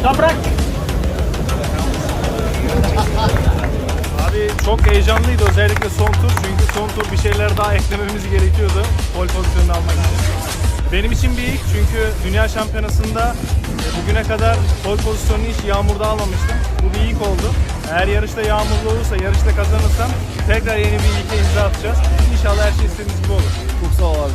Toprak. Abi çok heyecanlıydı özellikle son tur. Çünkü son tur bir şeyler daha eklememiz gerekiyordu pole pozisyonunu almak için. Benim için bir ilk çünkü dünya şampiyonasında bugüne kadar pole pozisyonunu hiç yağmurda almamıştım. Bu bir ilk oldu. Eğer yarışta yağmurlu olursa, yarışta kazanırsam tekrar yeni bir ilke imza atacağız. İnşallah her şey istediğimiz gibi olur. Çok sağ ol abi.